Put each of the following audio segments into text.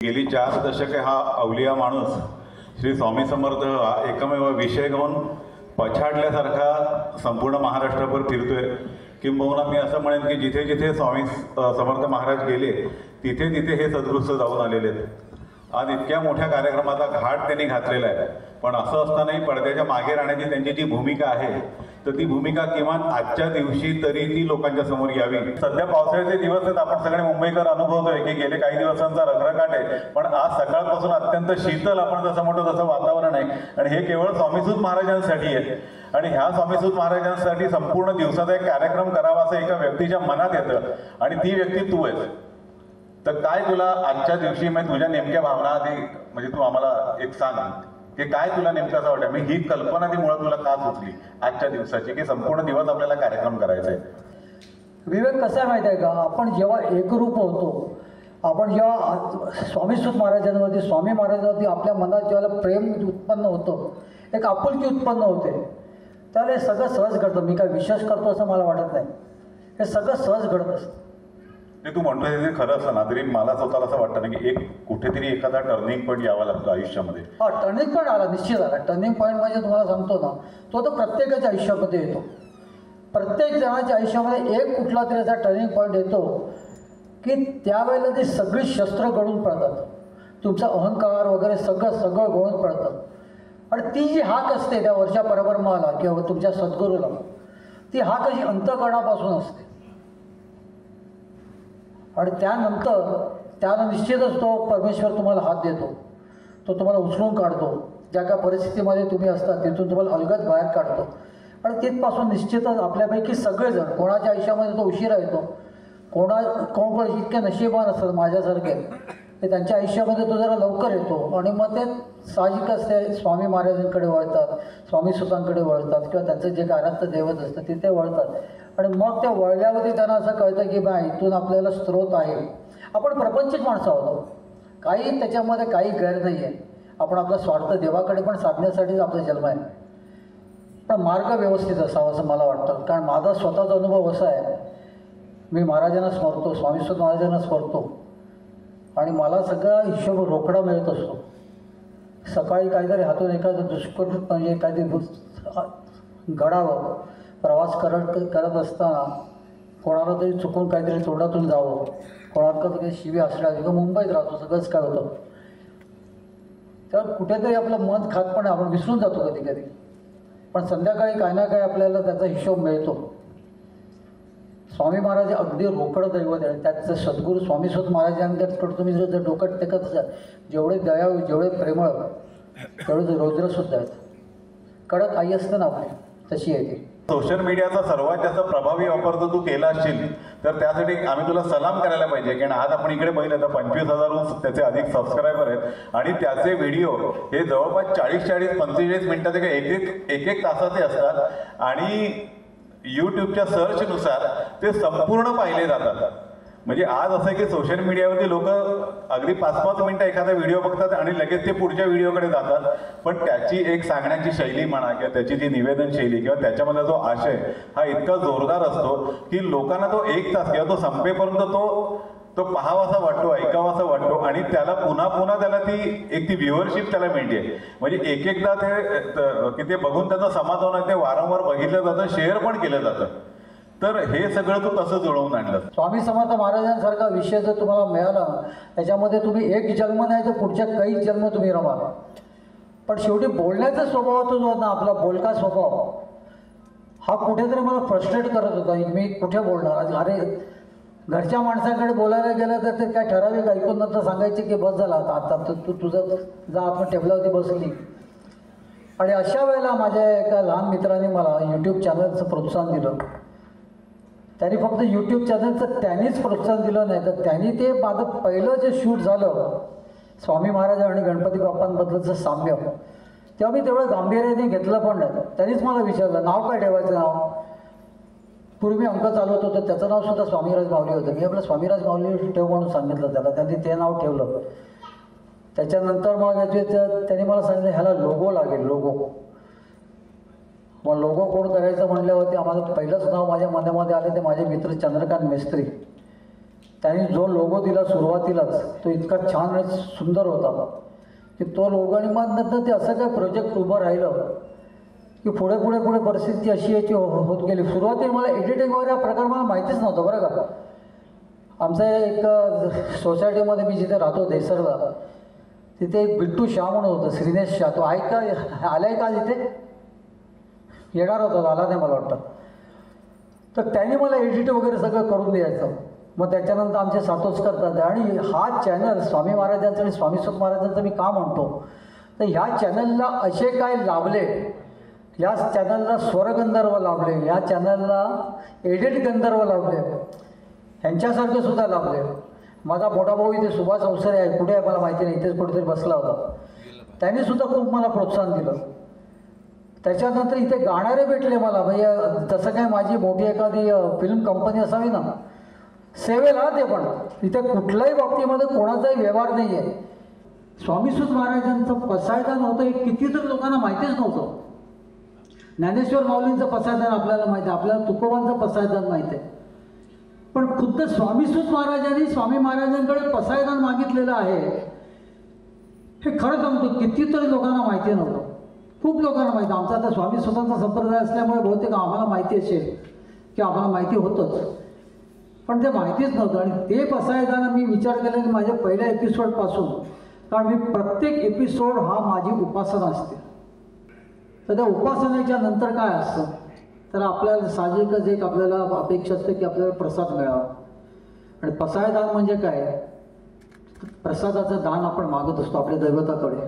गेली 4 दशके हा अवलिया माणूस श्री स्वामी समर्थ हा एकमेव विषय घेऊन पछाडल्यासारखा संपूर्ण महाराष्ट्रभर फिरतोय। किंबहुना मी असं म्हणेन की जिथे जिथे स्वामी समर्थ महाराज गेले तिथे तिथे हे सद्गुरू जाऊन आलेले आहेत। आज इतक्या मोठ्या कार्यक्रमाचा घाट त्यांनी घातलेला आहे, पण असं असतानाही पडद्याच्या मागे राहण्याची त्यांची जी भूमिका आहे तर ती भूमिका किमान आजच्या दिवशी तरी ती लोकांच्या समोर यावी। सध्या पावसाळ्याचे दिवस आहेत, आपण सगळे मुंबईकर अनुभवतोय की गेले काही दिवसांचा रखरखाट आहे, पण आज सकाळपासून अत्यंत शीतल आपण जसं म्हणतो तसं वातावरण आहे आणि हे केवळ स्वामीसूत महाराजांसाठी आहे। आणि ह्या स्वामीसूत महाराजांसाठी संपूर्ण दिवसाचा एक कार्यक्रम करावा असं एका व्यक्तीच्या मनात येतं आणि ती व्यक्ती तू आहेस। तर काय तुला आजच्या दिवशी म्हणजे तुझ्या नेमक्या भावना आधी म्हणजे तू आम्हाला एक सांग की काय तुला नेमकं असं वाटतं, म्हणजे ही कल्पना ती मुळात तुला का सुचली आजच्या दिवसाची की संपूर्ण दिवस आपल्याला कार्यक्रम करायचा आहे? विवेक कसं आहे माहिती आहे का, आपण जेव्हा एकरूप होतो, आपण जेव्हा स्वामीसूत महाराजांवरती स्वामी महाराजांवरती आपल्या मनात जेव्हा प्रेम उत्पन्न होतं, एक आपुलकी उत्पन्न होते, त्याला हे सगळं सहज घडतं। मी काय विशेष करतो असं मला वाटत नाही, हे सगळं सहज घडत असतं। ते तू म्हणतोय ते खरं असं ना, तरी मला स्वतःला असं वाटतं ना की एक कुठेतरी एखादा टर्निंग पॉईंट यावा लागतो आयुष्यामध्ये। हा टर्निंग पॉईंट आला, निश्चित आला। टर्निंग पॉईंट म्हणजे तुम्हाला सांगतो ना, तो तर प्रत्येकाच्या आयुष्यामध्ये येतो। प्रत्येक जणाच्या आयुष्यामध्ये एक कुठला तरी असा टर्निंग पॉईंट येतो की त्यावेळेला ती सगळी शस्त्र गळून पडतात, तुमचा अहंकार वगैरे सगळं गळून पडतं। आणि ती जी हाक असते त्या वर्षा परब्रह्माला किंवा तुमच्या सद्गुरूला, ती हाक अशी अंतःकरणापासून असते आणि त्यानंतर त्याला निश्चितच तो परमेश्वर तुम्हाला हात देतो, तो तुम्हाला उचलून काढतो। ज्या काय परिस्थितीमध्ये तुम्ही असता तिथून तुम्हाला अलगद बाहेर काढतो आणि तिथपासून निश्चितच आपल्यापैकी सगळेजण, कोणाच्या आयुष्यामध्ये तो उशिरा येतो, कोण इतके नशीबवान असतात माझ्यासारखे ते त्यांच्या आयुष्यामध्ये तो जरा लवकर येतो आणि मग ते साहजिकच ते स्वामी महाराजांकडे वळतात, स्वामीसुतांकडे वळतात किंवा त्यांचं जे आराध्य दैवत असतं तिथे वळतात आणि मग त्या वळल्यावरती त्यांना असं कळतं की बा इथून आपल्याला स्रोत आहे। आपण प्रपंचिक माणसं आहोत, काही त्याच्यामध्ये काही गैर नाही आहे। आपण आपला स्वार्थ देवाकडे पण साधण्यासाठीच आपला जन्म आहे, पण मार्ग व्यवस्थित असावा असं मला वाटतं। कारण माझा स्वतःचा अनुभव असा आहे, मी महाराजांना स्मरतो, स्वामीसूत महाराजांना स्मरतो आणि मला सगळा हिशोब रोकडा मिळत असतो। सकाळी काहीतरी हातून एखादं दुष्कृत म्हणजे काहीतरी घडावं, प्रवास करत असताना कोणाला तरी चुकून काहीतरी तोंडातून जावं, कोणाला तरी शिवी असल्या किंवा मुंबईत राहतो सगळंच काय होतं, तेव्हा कुठेतरी आपलं मन खातपणे आपण विसरून जातो कधी कधी, पण संध्याकाळी काही ना काही आपल्याला त्याचा हिशोब मिळतो। स्वामी महाराज अगदी रोकड दैवत आहे, त्याचं सद्गुरू स्वामीसूत महाराजांकडे तुम्ही जर डोकं टेकत असाल, जेवढे दयाळू जेवढे प्रेमळ तेवढे रौद्रसुद्धा आहेत। कडक आई असतं ना आपली तशी आहे ती। सोशल मीडियाचा सर्वात जास्त प्रभावी वापर जर तू केला असशील तर त्यासाठी आम्ही तुला सलाम करायला पाहिजे, कारण आज आपण इकडे बघितलं तर 25,000 त्याचे अधिक सबस्क्रायबर आहेत आणि त्याचे व्हिडिओ हे जवळपास 40-45 मिनिटाचे एक तासाचे असतात आणि यूट्यूबच्या सर्चनुसार ते संपूर्ण पाहिले जातात। म्हणजे आज असं आहे की सोशल मीडियावरती लोक अगदी 5-5 मिनिटं एखादा व्हिडिओ बघतात आणि लगेच ते पुढच्या व्हिडिओकडे जातात, पण त्याची एक सांगण्याची शैली म्हणा किंवा त्याची जी निवेदन शैली किंवा त्याच्यामध्ये जो आशय हा इतका जोरदार असतो की लोकांना तो 1 तास किंवा तो संपेपर्यंत तो पाहावासा वाटतो, ऐकावासा वाटतो आणि त्याला पुन्हा पुन्हा त्याला ती व्ह्युअरशिप त्याला मिळते। म्हणजे एकदा ते बघून त्याचं समाधान आहे, ते वारंवार बघितलं जातं, शेअर पण केलं जातं। तर हे सगळं तू कसं जुळवून आणलं? स्वामी समर्थ महाराजांसारखा विषय जर तुम्हाला मिळाला त्याच्यामध्ये तुम्ही एक जन्म नाही तर पुढच्या काही जन्म तुम्ही रमा, पण शेवटी बोलण्याचा स्वभाव तो जो होता आपला बोलका स्वभाव हा कुठेतरी मला फ्रस्ट्रेट करत होता। मी कुठे बोलणार, अरे घरच्या माणसाकडे बोलायला गेलं तर ते काय ठराविक ऐकून नंतर सांगायचे की बस झाला आता तू तुझं जा आपण टेबलावरती बसली। आणि अशा वेळेला माझ्या एका लहान मित्राने मला यूट्यूब चॅनलचं प्रोत्साहन दिलं। त्यांनी फक्त यूट्यूब चॅनलचं त्यांनीच प्रोत्साहन दिलं नाही तर त्यांनी ते माझं पहिलं जे शूट झालं स्वामी महाराज आणि गणपती बाप्पांबद्दलचं साम्य, तेव्हा मी तेवढं गांभीर्याने घेतलं पण नाही। त्यांनीच मला विचारलं नाव काय ठेवायचं, नाव पूर्वी अंक चालवत होतं त्याचं नाव सुद्धा स्वामीराज माऊली होतं। मी आपलं स्वामीराज माऊली ठेव म्हणून सांगितलं त्याला, त्यांनी ते नाव ठेवलं। त्याच्यानंतर मग त्यांनी मला सांगितलं ह्याला लोगो लागेल, लोगो। मग लोगो कोण करायचं म्हणल्यावरती आम्हाला पहिलंच नाव माझ्या मनामध्ये आलं ते माझे मित्र चंद्रकांत मिस्त्री। त्यांनी जो लोगो दिला सुरुवातीलाच तो इतका छान आणि सुंदर होता की तो लोगो, आणि मग नंतर ते असं काय प्रोजेक्ट उभं राहिलं की पुढे पुढे पुढे परिस्थिती अशी याची होत गेली. सुरुवातीला मला एडिटिंग वगैरे हा प्रकार मला माहितीच नव्हता बरं का. आमच्या एक सोसायटीमध्ये मी जिथे राहतो देसरला, तिथे एक बिट्टू शाह म्हणून होतं, श्रीनेश शाह. तो आहे का, आला आहे का तिथे? येणार होता, आला नाही मला वाटतं. तर त्यांनी मला एडिट वगैरे सगळं करून द्यायचं. मग त्याच्यानंतर आमचे सातोच करतात. आणि हा चॅनल स्वामी महाराजांचा आणि स्वामी सुत महाराजांचा मी का म्हणतो, तर ह्या चॅनलला असे काय लाभले, या चॅनलला स्वरगंधर्व लाभले, या चॅनलला एडिट गंधर्व लाभले, ह्यांच्यासारखे सुद्धा लाभले. माझा मोठा भाऊ इथे सुभाष अवसरे आहे, कुठे आहे मला माहिती नाही, इथेच कुठेतरी बसला होता. त्यांनीसुद्धा खूप मला प्रोत्साहन दिलं. त्याच्यानंतर इथे गाणारे भेटले मला. म्हणजे जसं काय माझी मोठी एखादी फिल्म कंपनी असावी ना, सेवेला ते पण इथे कुठल्याही बाबतीमध्ये कोणाचाही व्यवहार नाही आहे. स्वामीसुत महाराजांचं पसायदान होतं हे कितीतरी लोकांना माहितीच नव्हतं. ज्ञानेश्वर माऊलींचं पसायदान आपल्याला माहिती आहे, आपल्याला तुकोबांचं पसायदान माहिती आहे. पण खुद्द स्वामीसुत महाराजांनी स्वामी महाराजांकडे पसायदान मागितलेलं आहे हे खरं सांगतो कितीतरी लोकांना माहिती नव्हतं. खूप लोकांना माहिती. आमचा आता स्वामी सुतांचा संप्रदाय असल्यामुळे बहुतेक आम्हाला माहिती असेल की आम्हाला माहिती होतंच, पण ते माहितीच नव्हतं. आणि ते पसायदान मी विचार केला की माझ्या पहिल्या एपिसोडपासून, कारण मी प्रत्येक एपिसोड हा माझी उपासना असते. तर त्या उपासनेच्या नंतर काय असतं, तर आपल्याला साहजिकच एक आपल्याला अपेक्षा असते की आपल्याला प्रसाद मिळावा. आणि पसायदान म्हणजे काय, प्रसादाचं दान आपण मागत असतो आपल्या दैवताकडे.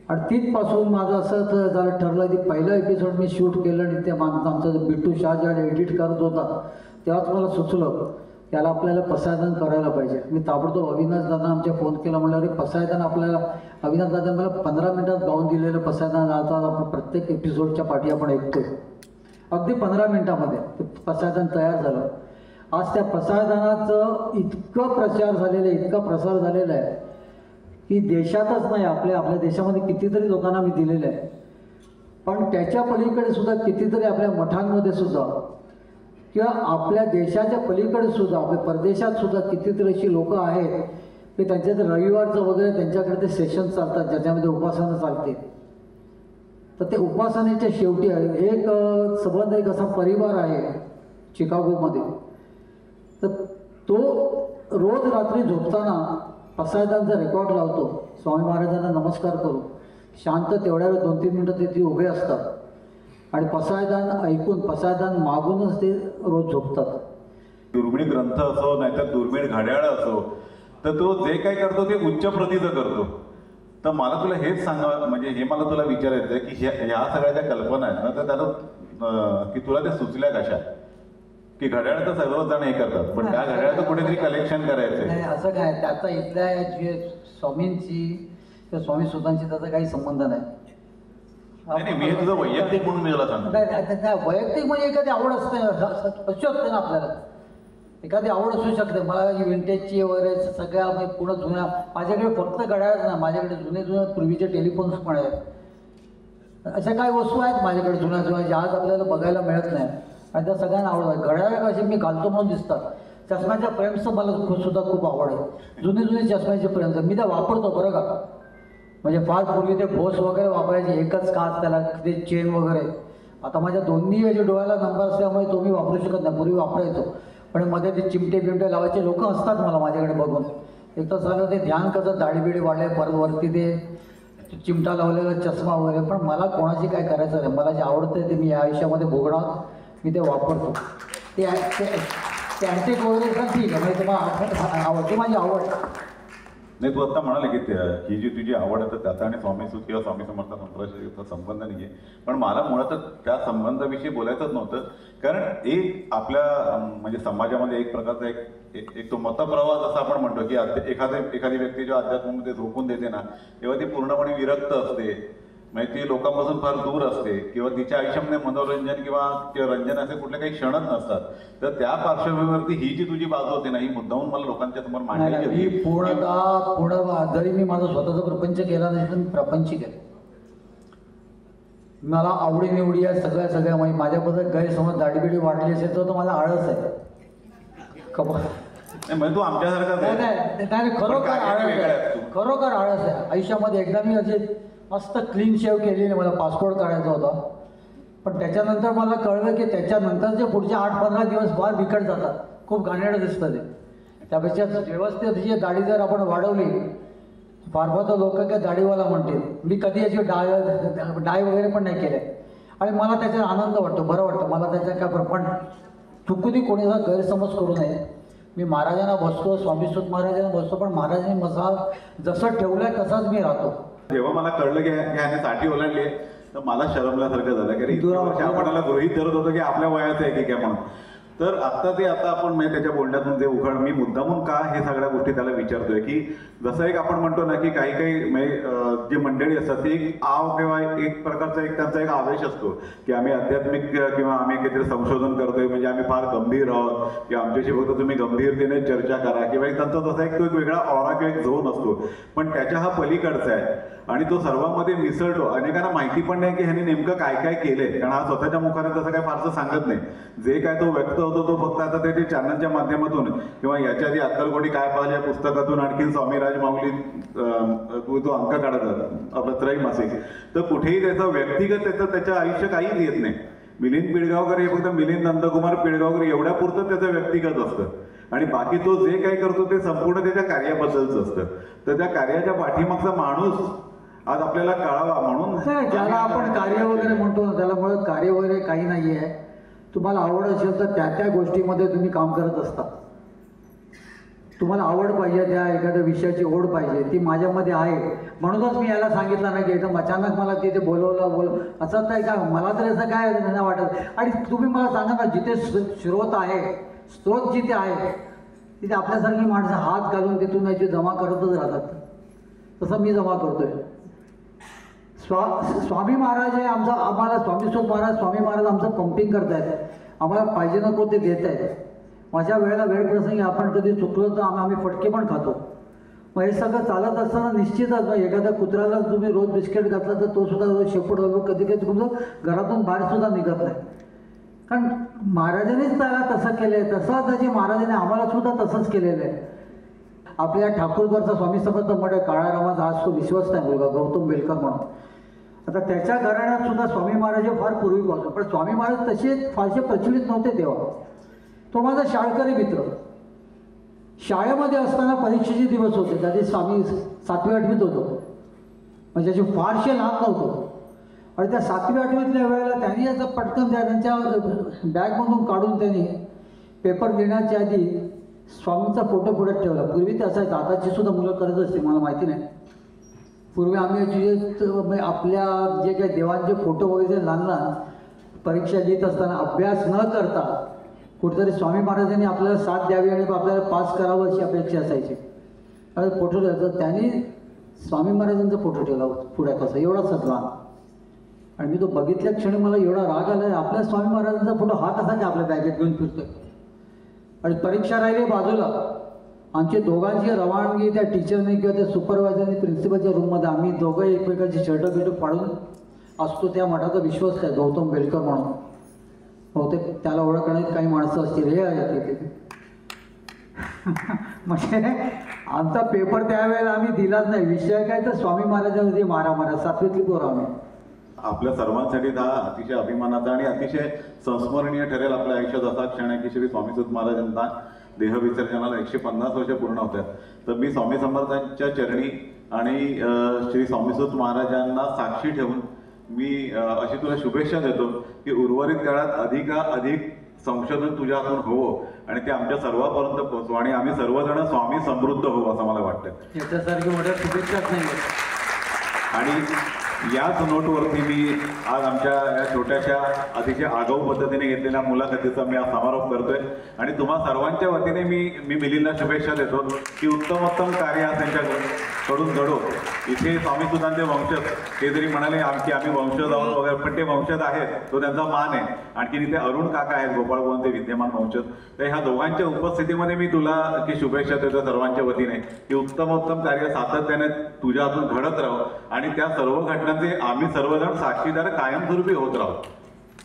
आणि तिथपासून माझं असं जरा ठरलं की पहिलं एपिसोड मी शूट केलं आणि ते आमचा जो बिट्टू शाह ज्यावेळी एडिट करत होता तेव्हाच मला सुचलं त्याला आपल्याला पसायदान करायला पाहिजे. मी ताबडतोब अविनाश दादा आमच्या फोन केला, म्हणलं अरे पसायदान आपल्याला, अविनाश दादा मला 15 मिनिटात गाऊन दिलेलं पसायदान आता आपण प्रत्येक एपिसोडच्या पाठी आपण ऐकतोय. अगदी 15 मिनिटामध्ये ते पसायदान तयार झालं. आज त्या पसायदानाचं इतकं प्रचार झालेलं आहे, इतका प्रसार झालेला आहे की देशातच नाही आपल्या देशामध्ये कितीतरी लोकांना मी दिलेलं आहे. पण त्याच्या पलीकडे सुद्धा कितीतरी आपल्या मठांमध्ये सुद्धा किंवा आपल्या देशाच्या पलीकडे सुद्धा आपल्या परदेशात सुद्धा कितीतरी अशी लोकं आहेत की त्यांच्या रविवारचं वगैरे त्यांच्याकडे ते सेशन चालतात ज्याच्यामध्ये उपासना चालते. तर ते उपासनेच्या शेवटी एक संबंध, एक असा परिवार आहे चिकागोमध्ये. तर तो रोज रात्री झोपताना पसायदानचा रेकॉर्ड लावतो, स्वामी महाराजांना नमस्कार करू, शांत तेवढ्या वेळ 2-3 मिनटं ते उभे असतात आणि पसायदान ऐकून पसायदान मागूनच ते रोज झोपतात. दुर्मिळ ग्रंथ असो नाहीतर दुर्मिळ घड्याळ असो, तर तो जे काय करतो ते उच्च प्रतीचं करतो. तर मला तुला हेच सांगा, म्हणजे हे मला तुला विचारायचं आहे की ह्या सगळ्या ज्या कल्पना आहेत ना, तर त्याला की तुला ते सुचल्या कशा, की घड्याळ तर सर्वच जण हे करतात, पण त्या घड्याळाचं कुठेतरी कलेक्शन करायचं नाही. असं काय, त्याचा इथल्या जे स्वामींची किंवा स्वामी सुतांची त्याचा काही संबंध नाही. नाही, मी हे तुझं वैयक्तिक म्हणून मी तुला सांगतो. नाही, वैयक्तिक म्हणजे एखादी आवड असते, असू शकते ना आपल्याला, एखादी आवड असू शकते. मला विंटेजची वगैरे सगळ्या पूर्ण जुन्या, माझ्याकडे फक्त घड्याळच नाही, माझ्याकडे जुने पूर्वीचे टेलिफोन्स पण आहेत. अशा काही वस्तू आहेत माझ्याकडे जुन्या ज्या आज आपल्याला बघायला मिळत नाही आणि त्या सगळ्यांना आवड आहे. घड्याळ कशी मी घालतो म्हणून दिसतात. चष्म्याच्या फ्रेम्सचं मला सुद्धा खूप आवड आहे. जुने चष्म्याचे फ्रेम्स मी त्या वापरतो बरं का. म्हणजे फार पूर्वी ते भोस वगैरे वापरायचे, एकच काच, त्याला ते चेन वगैरे. आता माझ्या दोन्ही जे डोळ्याला नंबर असल्यामुळे तो मी वापरू शकत नाही, पूर्वी वापरायचो. पण मध्ये ते चिमटे बिमटे लावायचे लोक असतात मला माझ्याकडे बघून. एक तर झालं ते ध्यान कसं दाढीबिडी वाढले, परत वरती ते चिमटा लावलेला चष्मा वगैरे. पण मला कोणाशी काय करायचं नाही, मला जे आवडतं ते मी या आयुष्यामध्ये भोगणार, मी ते वापरतो. ते अँटिक वगैरे पण ठीक आहे, म्हणजे तुम्हाला आवडते माझी आवड. नाही, तू आता म्हणाले की ही जी तुझी आवड आहे तर त्याचा आणि स्वामी सुत किंवा स्वामी समर्थ संप्रदायाचा संबंध नाही आहे. पण मला मुळातच त्या संबंधाविषयी बोलायचंच नव्हतं. कारण एक आपल्या म्हणजे समाजामध्ये एक प्रकारचा एक तो मतप्रवाह जसा आपण म्हणतो की एखादी व्यक्ती जेव्हा अध्यात्मामध्ये झोकून देते ना, तेव्हा ती पूर्णपणे विरक्त असते. म्हणजे ती लोकांपासून फार दूर असते किंवा तिच्या आयुष्यामध्ये मनोरंजन किंवा रंजन असे कुठले काही क्षणच नसतात. तर त्या पार्श्वभूमीवरती ही जी तुझी बाजू होती ना, ही मुद्दाहून मला लोकांच्या समोर मांडली. ही पूर्ण जरी मी माझा स्वतःचा प्रपंच केला नाही पण प्रापंचिक आहे. मला आवडीनिवडी आहे सगळ्या माझ्याबद्दल गैरसमज दाढीबिडी वाटली असेल तर मला आळस आहे. नाही, म्हणजे तू आमच्यासारखाच नाही आहे. नाही नाही, खरोखर पण कार्याने आळस वेगळा आहेस आहे, तू. खरोखर आळस आहे. आयुष्यामध्ये एकदा मी असे मस्त क्लीन शेव केलेली, मला पासपोर्ट काढायचा होता. पण त्याच्यानंतर मला कळलं की त्याच्यानंतरचे पुढचे 8-15 दिवस फार बिकट जातात, खूप घाणेरडं दिसतं ते. त्यापेक्षा व्यवस्थित जी दाढी जर आपण वाढवली, फार फार लोक काय दाढीवाला म्हणतील, मी कधी याची डाय वगैरे पण नाही केले आणि मला त्याच्यात आनंद वाटतो, बरं वाटतं मला त्याच्यात काय. पण चुकून कोणीचा गैरसमज करू नये. मी महाराजांना बसतो, स्वामीसुत महाराजांना बसतो, पण महाराजांनी माझा जसं ठेवलंय तसाच मी राहतो. जेव्हा मला कळलं की ह्याने साठी ओलांडली आहे, तर मला शरमल्यासारखं झालं की अरे इतकी वर्ष आपणाला गृहीत धरत होतं की आपल्या वयाचं आहे की काय म्हणून. तर आता आपण म्हणजे त्याच्या बोलण्यातून ते उघड मी मुद्दामून का हे सगळ्या गोष्टी त्याला विचारतोय की जसं एक आपण म्हणतो ना की काही म्हणजे जी मंडळी असतात ती एक आव किंवा एक प्रकारचा त्यांचा एक आवेश असतो की आम्ही आध्यात्मिक किंवा आम्ही काहीतरी संशोधन करतोय, म्हणजे आम्ही फार गंभीर आहोत की आमच्याशी फक्त तुम्ही गंभीरतेने चर्चा करा किंवा एक त्यांचा तसा एक तो एक वेगळा ऑरा किंवा एक झोन असतो. पण त्याच्या हा पलीकडचा आहे आणि तो सर्वांमध्ये मिसळतो. अनेकांना माहिती पण नाही की ह्याने नेमकं काय काय केलंय, कारण हा स्वतःच्या मुखाने तसं काय फारसं सांगत नाही. जे काय तो व्यक्त होतो तो फक्त आता ते चॅनलच्या माध्यमातून किंवा याच्या आधी अक्कलकोटी काय पाहिजे या पुस्तकातून आणखी स्वामीराज माऊली तो अंक काढत आपलं त्रैमासिक, तर कुठेही त्याचं व्यक्तिगत त्याचं आयुष्य काहीच येत नाही. मिलिंद पिळगावकर हे फक्त मिलिंद नंदकुमार पिळगावकर एवढ्या पुरतं त्याचं व्यक्तिगत असतं आणि बाकी तो जे काही करतो ते संपूर्ण त्याच्या कार्याबद्दलचं असतं. तर त्या कार्याच्या पाठीमागचा माणूस आज आपल्याला कळावा म्हणून ज्याला आपण कार्य वगैरे म्हणतो ना, त्याला मुळात कार्य वगैरे काही नाही आहे. तुम्हाला आवड असेल तर त्या गोष्टीमध्ये तुम्ही काम करत असता. तुम्हाला आवड पाहिजे, त्या एखाद्या विषयाची ओढ पाहिजे, ती माझ्यामध्ये आहे. म्हणूनच मी याला सांगितलं ना की एकदम अचानक मला तिथे बोलवलं असं काय का, मला तर असं काय नाही वाटत. आणि तुम्ही मला सांगा ना, जिथे स्रोत आहे, स्रोत जिथे आहे तिथे आपल्यासारखी माणसं हात घालून तिथून याची जमा करतच राहतात. तसं मी जमा करतोय. स्वामी महाराज आहे आमचा, आम्हाला स्वामीसुत महाराज, स्वामी महाराज आमचं पंपिंग करतायत, आम्हाला पाहिजे नको ते देत आहेत. माझ्या वेळेला वेळप्रसंगी आपण कधी चुकलो तर आम्ही फटके पण खातो. मग हे सगळं चालत असताना निश्चितच एखाद्या कुत्र्याला तुम्ही रोज बिस्किट घातलं तर तो सुद्धा रोज शेपूट हलवून कधी कधी तुमचं घरातून बाहेर सुद्धा निघत नाही. कारण महाराजांनीच त्याला तसं केलं आहे, तसं त्याची महाराजांनी आम्हाला सुद्धा तसंच केलेलं आहे. आपल्या ठाकूरकरचा स्वामी समर्थ मठ काळारामाचा आज तो विश्वस्त आहे मुलगा गौतम बेलकर म्हणून. आता त्याच्या घराण्यात सुद्धा स्वामी महाराज हे फार पूर्वीपासून, पण स्वामी महाराज तसे फारसे प्रचलित नव्हते तेव्हा. तो माझा शाळकरी मित्र. शाळेमध्ये असताना परीक्षेचे दिवस होते, त्याचे स्वामी 7वी-8वीत होतो, म्हणजे त्याचे फारसे लहान नव्हतो. आणि त्या 7वी-8वीतल्या वेळेला त्यांनी याचं पटकन त्यांच्या बॅगमधून काढून त्यांनी पेपर देण्याच्या आधी स्वामींचा फोटो पुढे ठेवला. पूर्वी ते असायचं, आताची सुद्धा मुलं करत असते, मला माहिती नाही. पूर्वी आम्ही याची आपल्या जे काही देवांचे फोटो वगैरे लहान लहान परीक्षा लिहित असताना अभ्यास न करता कुठेतरी स्वामी महाराजांनी आपल्याला साथ द्यावी आणि आपल्याला पास करावं अशी अपेक्षा असायची. आणि फोटो ठेवायचा, त्यांनी स्वामी महाराजांचा फोटो ठेवला पुढे कसा एवढाच लहान. आणि मी तो बघितल्या क्षणी मला एवढा राग आला, आपल्या स्वामी महाराजांचा फोटो हा कसा काय आपल्या बॅगेत घेऊन फिरतोय. आणि परीक्षा राहिली बाजूला, आमची दोघांची रवानगी त्या टीचरने किंवा त्या सुपरवायझरने प्रिन्सिपलच्या रूममध्ये, आम्ही दोघं एकमेकांची शर्ट बिर्ट फाडून असतो. त्या मठाचा विश्वस्त आहे गौतम बेलकर म्हणून, बहुतेक त्याला ओळखण्यात काही माणसं असतील हे आहे तिथे. म्हणजे आमचा पेपर त्यावेळेला आम्ही दिलाच नाही. विषय काय तर स्वामी महाराजांमध्ये मारा 7वीतली पोरं आम्ही. आपल्या सर्वांसाठी हा अतिशय अभिमानाचा आणि अतिशय संस्मरणीय ठरेल आपल्या आयुष्यात असा क्षण आहे की श्री स्वामीसुत महाराजांना देहविसर्जनाला 150 वर्ष पूर्ण होतात. तर मी स्वामी समर्थांच्या चरणी आणि श्री स्वामीसुत महाराजांना साक्षी ठेवून मी अशी तुला शुभेच्छा देतो की उर्वरित काळात अधिक संशोधन तुझ्या हातून होवं आणि ते आमच्या सर्वांपर्यंत पोहोचवं आणि आम्ही सर्वजण स्वामी समृद्ध होऊ असं मला वाटतं. याच्यासारखी मोठ्या शुभेच्छाच नाही. आणि याच नोटवरती मी आज आमच्या या छोट्याशा अतिशय आगाऊ पद्धतीने घेतलेल्या मुलाखतीचा मी आज समारोप करतोय. आणि तुम्हा सर्वांच्या वतीने मी मिलिंदला शुभेच्छा देतो की उत्तमोत्तम कार्य आज त्यांच्याकडून घडो. इथे स्वामीसुतांचे वंशज ते जरी म्हणाले की आम्ही वंशज आहोत वगैरे, पण ते वंशज आहेत, तो त्यांचा मान आहे. आणखी इथे अरुण काका आहेत गोपाळभवन ते विद्यमान वंशज. तर ह्या दोघांच्या उपस्थितीमध्ये मी तुला की शुभेच्छा देतो सर्वांच्या वतीने की उत्तमोत्तम कार्य सातत्याने तुझ्या हातून घडत राहो आणि त्या सर्व घटनांचे आम्ही सर्वजण साक्षीदार कायमस्वरूपी होत राहू.